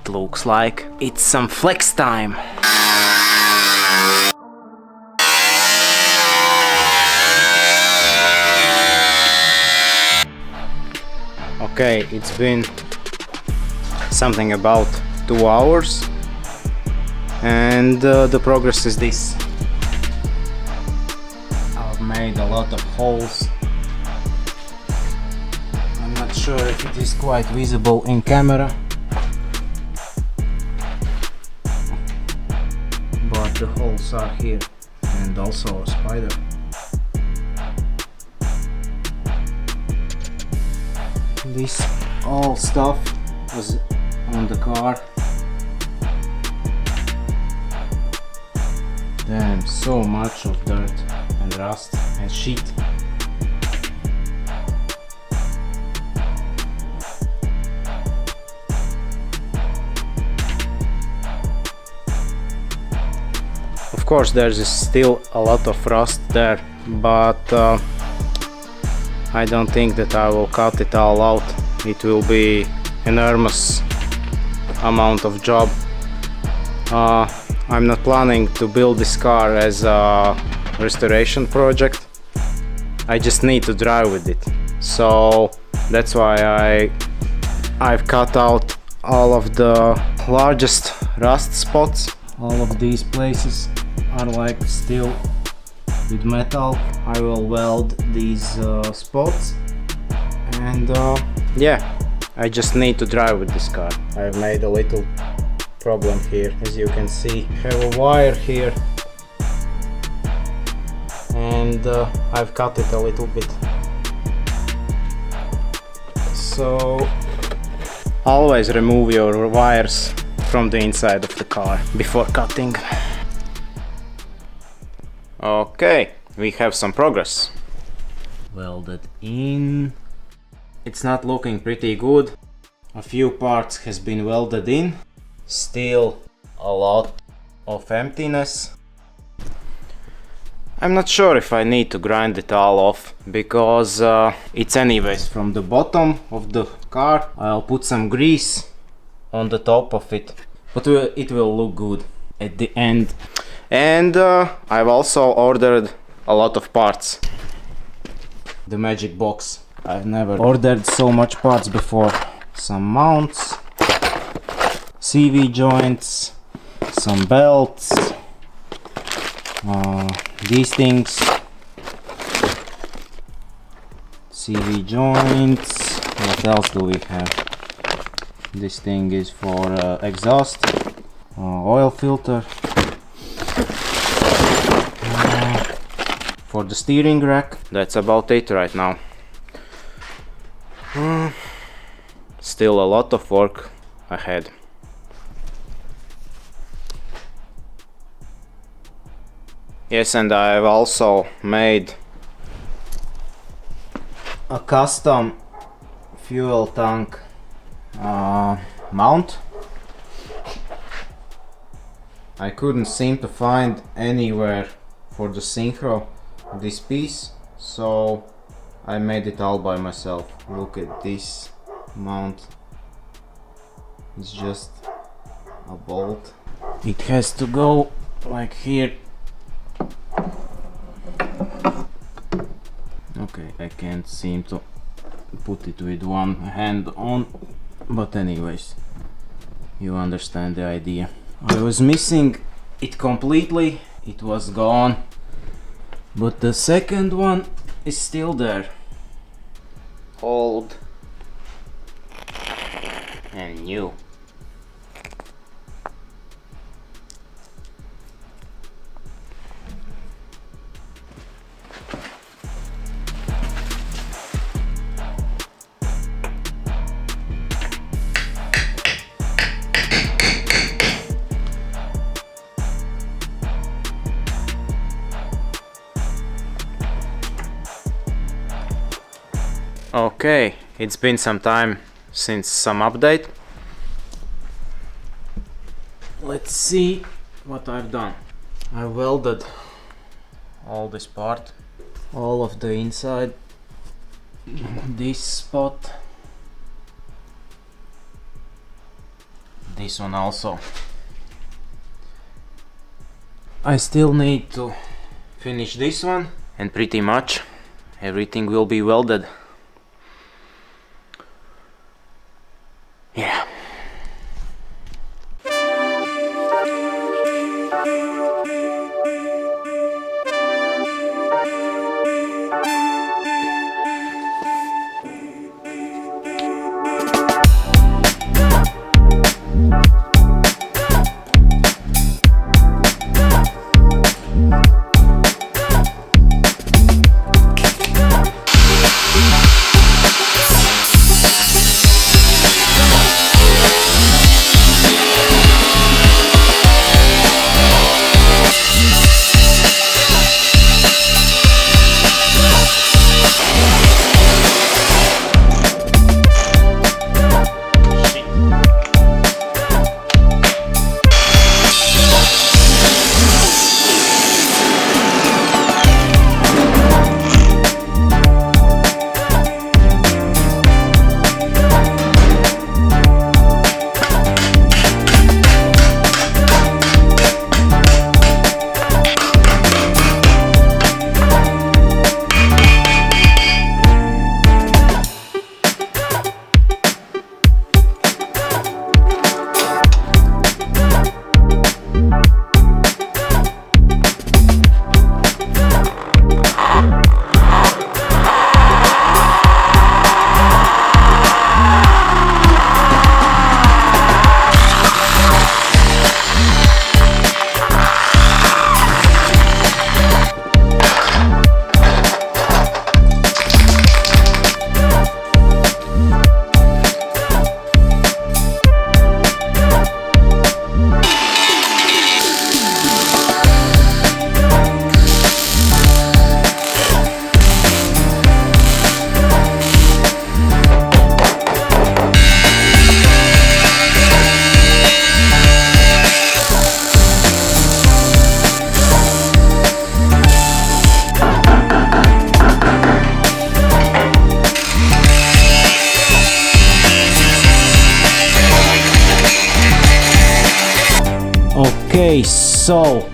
it looks like it's some flex time. Okay, it's been something about 2 hours and the progress is this. I've made a lot of holes. I'm not sure if it is quite visible in camera, but the holes are here, and also a spider. This all stuff was on the car. Damn, so much of dirt and rust and shit. Of course there's still a lot of rust there, but I don't think that I will cut it all out. It will be enormous amount of job. I'm not planning to build this car as a restoration project. I just need to drive with it. So that's why I've cut out all of the largest rust spots. All of these places are like still with metal. I will weld these spots, and yeah, I just need to drive with this car. I've made a little problem here, as you can see. I have a wire here, and I've cut it a little bit. So always remove your wires from the inside of the car before cutting. Okay, we have some progress. Welded in. It's not looking pretty good. A few parts has been welded in. Still a lot of emptiness. I'm not sure if I need to grind it all off, because it's anyways from the bottom of the car. I'll put some grease on the top of it, but it will look good at the end. And I've also ordered a lot of parts. The magic box. I've never ordered so much parts before. Some mounts, CV joints, some belts, these things, CV joints. What else do we have? This thing is for exhaust, oil filter. For the steering rack. That's about it right now. Still a lot of work ahead. Yes, and I've also made a custom fuel tank mount. I couldn't seem to find anywhere for the synchro this piece, so I made it all by myself. Look at this mount. It's just a bolt. It has to go like here. Okay, I can't seem to put it with one hand on, but anyways, you understand the idea. I was missing it completely. It was gone. But the second one is still there. Old and new. Okay, it's been some time since some update. Let's see what I've done. I welded all this part, all of the inside, this spot, this one also. I still need to finish this one, and pretty much everything will be welded. Yeah. Okay, so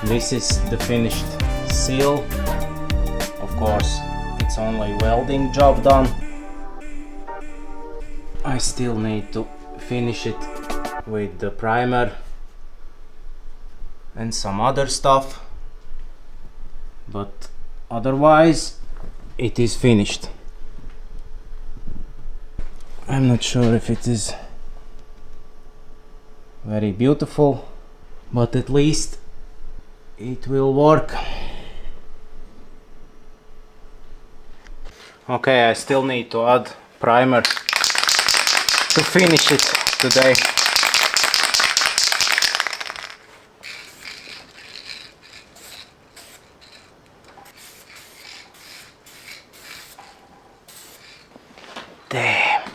this is the finished seal. Of course, it's only welding job done. I still need to finish it with the primer and some other stuff, but otherwise it is finished. I'm not sure if it is very beautiful, but at least it will work. Okay, I still need to add primer to finish it today. Damn,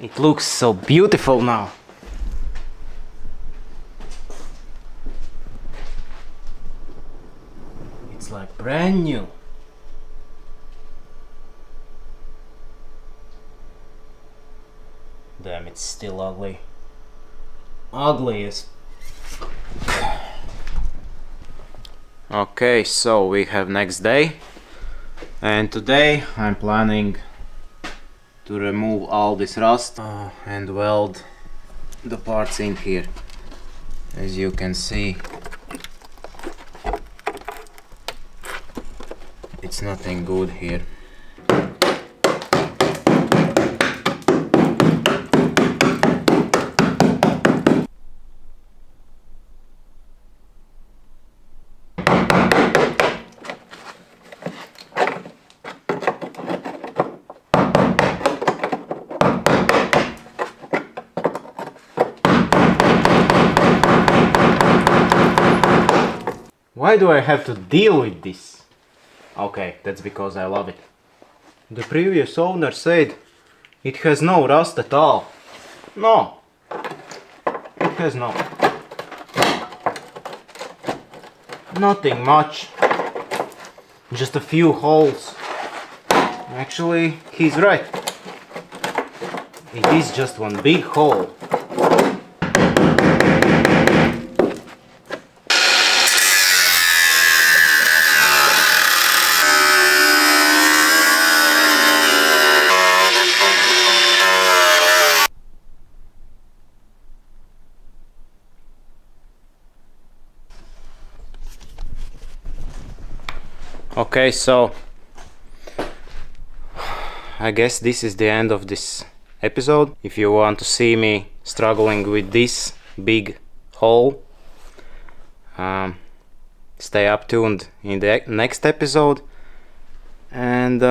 it looks so beautiful now. It's like brand new. Damn, it's still ugly. Ugly as... Okay, so we have next day. And today I'm planning to remove all this rust and weld the parts in here. As you can see, it's nothing good here. Why do I have to deal with this? Okay, that's because I love it. The previous owner said it has no rust at all. No, it has no. Nothing much. Just a few holes. Actually, he's right. It is just one big hole. Okay, so I guess this is the end of this episode. If you want to see me struggling with this big hole, stay up tuned in the next episode. And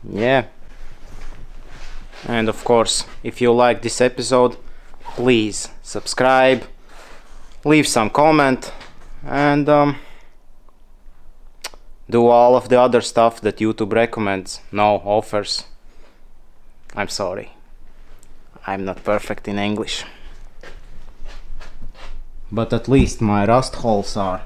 yeah, and of course, if you like this episode, please subscribe, leave some comment, and do all of the other stuff that YouTube recommends. No offers. I'm sorry, I'm not perfect in English, but at least my rust holes are.